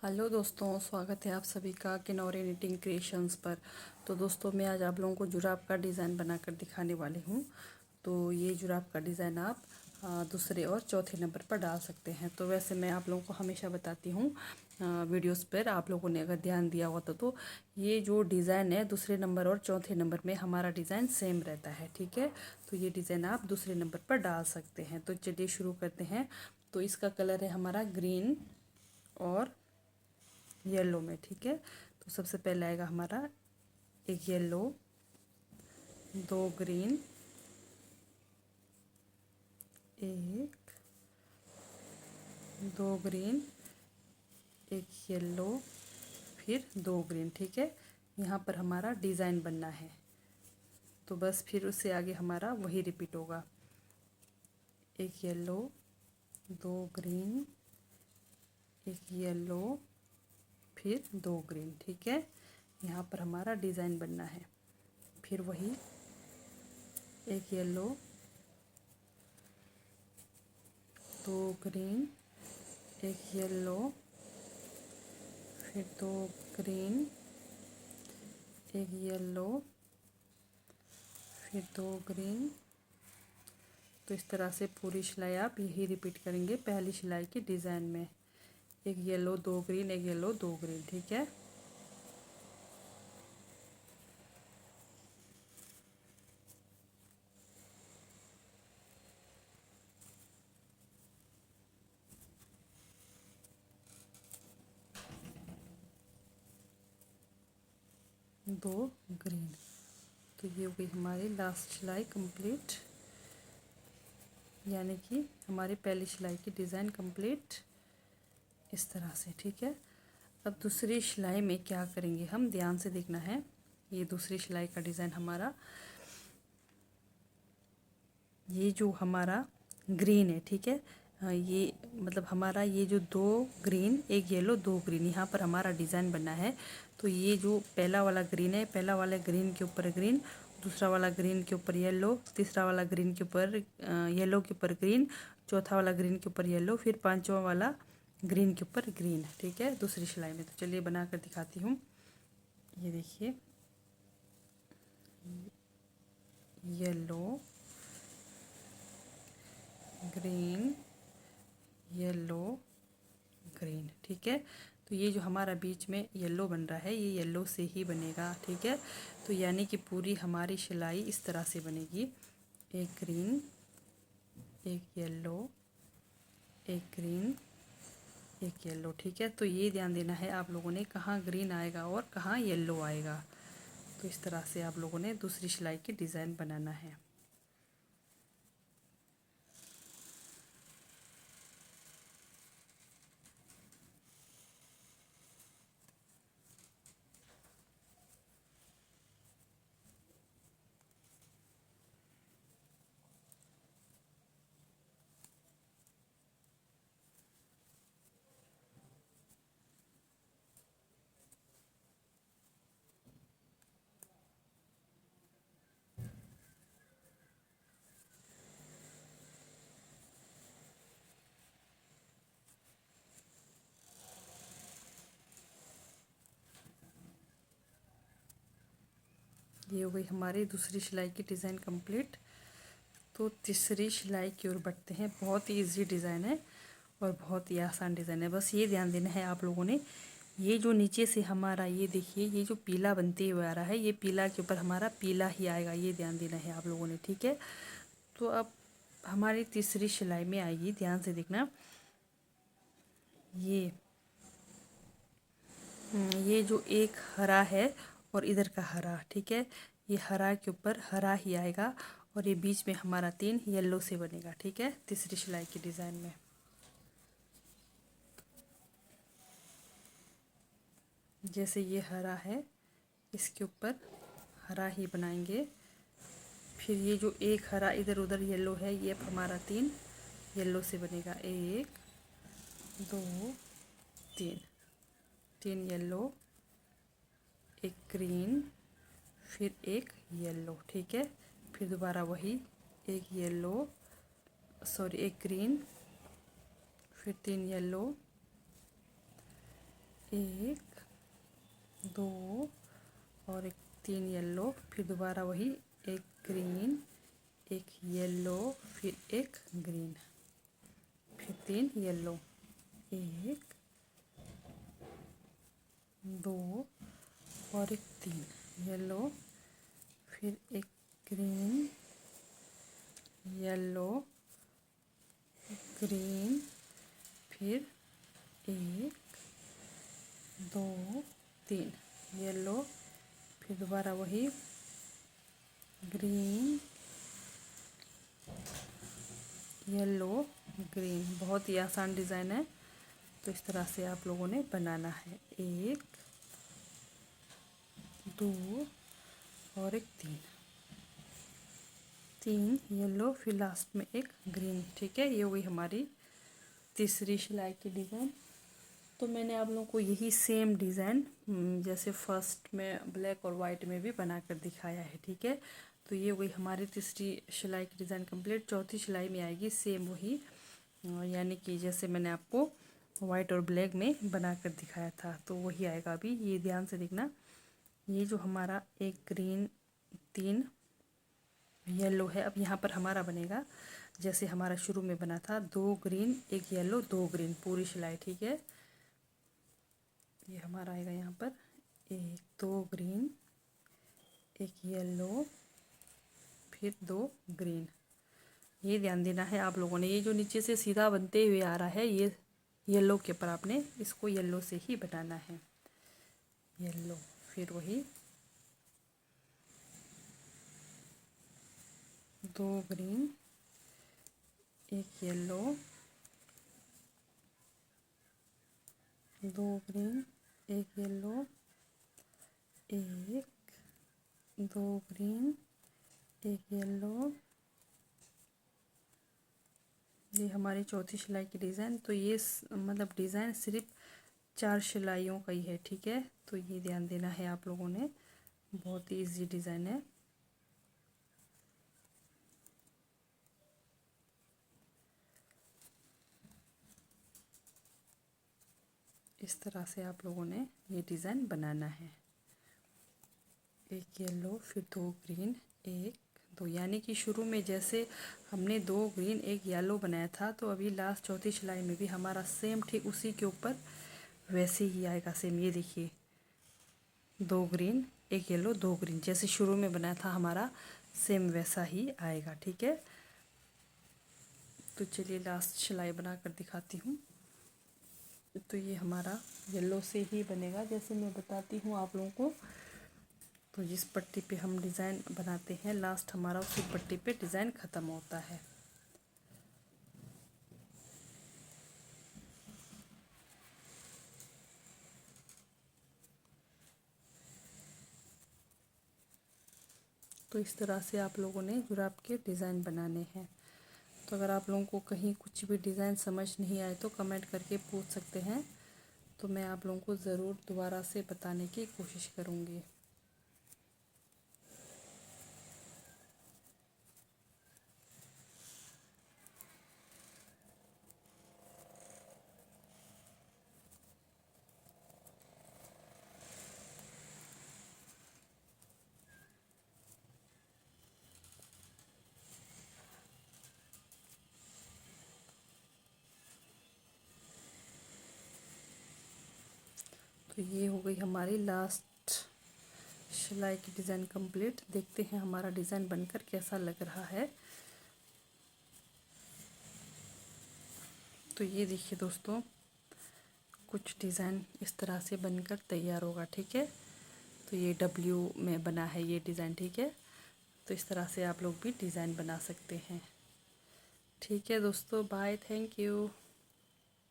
Hello दोस्तों, स्वागत है आप सभी का किनौरी निटिंग क्रिएशंस पर। तो दोस्तों, मैं आज आप लोगों को जुराब का डिज़ाइन बनाकर दिखाने वाली हूँ। तो ये जुराब का डिज़ाइन आप दूसरे और चौथे नंबर पर डाल सकते हैं। तो वैसे मैं आप लोगों को हमेशा बताती हूँ वीडियोस पर, आप लोगों ने अगर ध्यान दिया हुआ तो ये जो डिज़ाइन है दूसरे नंबर और चौथे नंबर में हमारा डिज़ाइन सेम रहता है। ठीक है, तो ये डिज़ाइन आप दूसरे नंबर पर डाल सकते हैं। तो चलिए शुरू करते हैं। तो इसका कलर है हमारा ग्रीन और येलो में। ठीक है, तो सबसे पहले आएगा हमारा एक येलो, दो ग्रीन, एक, दो ग्रीन, एक येलो, फिर दो ग्रीन। ठीक है, यहाँ पर हमारा डिज़ाइन बनना है। तो बस फिर उससे आगे हमारा वही रिपीट होगा। एक येलो, दो ग्रीन, एक येलो, फिर दो ग्रीन। ठीक है, यहाँ पर हमारा डिज़ाइन बनना है। फिर वही एक येलो, दो ग्रीन, एक येलो, फिर दो ग्रीन, एक येलो, फिर दो ग्रीन। तो इस तरह से पूरी सिलाई आप यही रिपीट करेंगे पहली सिलाई की डिज़ाइन में। एक येलो, दो ग्रीन, एक येलो, दो ग्रीन। ठीक है, दो ग्रीन। तो ये हो गई हमारी लास्ट सिलाई कंप्लीट, यानी कि हमारी पहली सिलाई की डिज़ाइन कंप्लीट इस तरह से। ठीक है, अब दूसरी सिलाई में क्या करेंगे हम, ध्यान से देखना है। ये दूसरी सिलाई का डिज़ाइन हमारा, ये जो हमारा ग्रीन है, ठीक है, ये मतलब हमारा ये जो दो ग्रीन, एक येलो, दो ग्रीन, यहाँ पर हमारा डिज़ाइन बना है। तो ये जो पहला वाला ग्रीन है, पहला वाला ग्रीन के ऊपर ग्रीन, दूसरा वाला ग्रीन के ऊपर येलो, तीसरा वाला ग्रीन के ऊपर येलो के ऊपर ग्रीन, चौथा वाला ग्रीन के ऊपर येलो, फिर पांचवा वाला ग्रीन के ऊपर ग्रीन। ठीक है, दूसरी सिलाई में। तो चलिए बना कर दिखाती हूँ। ये देखिए, येलो, ग्रीन, येलो, ग्रीन। ठीक है, तो ये जो हमारा बीच में येलो बन रहा है, ये येलो से ही बनेगा। ठीक है, तो यानी कि पूरी हमारी सिलाई इस तरह से बनेगी। एक ग्रीन, एक येलो, एक ग्रीन, एक येलो। ठीक है, तो ये ध्यान देना है आप लोगों ने कहाँ ग्रीन आएगा और कहाँ येलो आएगा। तो इस तरह से आप लोगों ने दूसरी सिलाई की डिज़ाइन बनाना है। ये हो गई हमारी दूसरी सिलाई की डिज़ाइन कंप्लीट। तो तीसरी सिलाई की ओर बढ़ते हैं। बहुत ही ईजी डिज़ाइन है और बहुत ही आसान डिज़ाइन है। बस ये ध्यान देना है आप लोगों ने, ये जो नीचे से हमारा, ये देखिए, ये जो पीला बनते हुए आ रहा है, ये पीला के ऊपर हमारा पीला ही आएगा, ये ध्यान देना है आप लोगों ने। ठीक है, तो अब हमारी तीसरी सिलाई में आएगी, ध्यान से देखना। ये जो एक हरा है और इधर का हरा, ठीक है, ये हरा के ऊपर हरा ही आएगा और ये बीच में हमारा तीन येलो से बनेगा। ठीक है, तीसरी सिलाई की डिज़ाइन में। जैसे ये हरा है, इसके ऊपर हरा ही बनाएंगे। फिर ये जो एक हरा इधर उधर येलो है, ये हमारा तीन येलो से बनेगा। एक, दो, तीन, तीन येलो, एक ग्रीन, फिर एक येलो। ठीक है, फिर दोबारा वही एक येलो, सॉरी एक ग्रीन, फिर तीन येलो, एक, दो और एक, तीन येलो, फिर दोबारा वही एक ग्रीन, एक येलो, फिर एक ग्रीन, फिर तीन येलो, एक, दो और एक, तीन येलो, फिर एक ग्रीन, येलो, ग्रीन, फिर एक, दो, तीन येलो, फिर दोबारा वही ग्रीन, येलो, ग्रीन। बहुत ही आसान डिज़ाइन है, तो इस तरह से आप लोगों ने बनाना है। एक, दो और एक, तीन, तीन येलो, फिर लास्ट में एक ग्रीन। ठीक है, ये हो गई हमारी तीसरी सिलाई की डिज़ाइन। तो मैंने आप लोगों को यही सेम डिज़ाइन जैसे फर्स्ट में ब्लैक और वाइट में भी बना कर दिखाया है। ठीक है, तो ये हो गई हमारी तीसरी सिलाई की डिज़ाइन कंप्लीट। चौथी सिलाई में आएगी सेम वही, यानी कि जैसे मैंने आपको वाइट और ब्लैक में बना कर दिखाया था, तो वही आएगा अभी। ये ध्यान से देखना, ये जो हमारा एक ग्रीन, तीन येलो है, अब यहाँ पर हमारा बनेगा जैसे हमारा शुरू में बना था, दो ग्रीन, एक येलो, दो ग्रीन, पूरी सिलाई। ठीक है, ये हमारा आएगा यहाँ पर एक, दो ग्रीन, एक येलो, फिर दो ग्रीन। ये ध्यान देना है आप लोगों ने, ये जो नीचे से सीधा बनते हुए आ रहा है, ये येलो के ऊपर आपने इसको येलो से ही बनाना है। येलो, फिर वही दो ग्रीन, एक येलो, दो ग्रीन, एक येलो, एक, दो ग्रीन, एक येलो। ये हमारी चौथी सिलाई की डिज़ाइन। तो ये मतलब डिज़ाइन सिर्फ 4 सिलाइयों का ही है। ठीक है, तो ये ध्यान देना है आप लोगों ने, बहुत ही इजी डिज़ाइन है। इस तरह से आप लोगों ने ये डिज़ाइन बनाना है। एक येलो, फिर दो ग्रीन, एक, दो, यानी कि शुरू में जैसे हमने दो ग्रीन एक येलो बनाया था, तो अभी लास्ट चौथी सिलाई में भी हमारा सेम ठीक उसी के ऊपर वैसे ही आएगा सेम। ये देखिए, दो ग्रीन एक येलो, दो ग्रीन, जैसे शुरू में बनाया था हमारा सेम वैसा ही आएगा। ठीक है, तो चलिए लास्ट सिलाई बना कर दिखाती हूँ। तो ये हमारा येलो से ही बनेगा जैसे मैं बताती हूँ आप लोगों को। तो जिस पट्टी पे हम डिज़ाइन बनाते हैं, लास्ट हमारा उसी पट्टी पे डिज़ाइन ख़त्म होता है। तो इस तरह से आप लोगों ने जुराब के डिज़ाइन बनाने हैं। तो अगर आप लोगों को कहीं कुछ भी डिज़ाइन समझ नहीं आए तो कमेंट करके पूछ सकते हैं, तो मैं आप लोगों को ज़रूर दोबारा से बताने की कोशिश करूँगी। तो ये हो गई हमारी लास्ट सिलाई की डिज़ाइन कंप्लीट। देखते हैं हमारा डिज़ाइन बनकर कैसा लग रहा है। तो ये देखिए दोस्तों, कुछ डिज़ाइन इस तरह से बनकर तैयार होगा। ठीक है, तो ये डब्ल्यू में बना है ये डिज़ाइन। ठीक है, तो इस तरह से आप लोग भी डिज़ाइन बना सकते हैं। ठीक है दोस्तों, बाय, थैंक यू।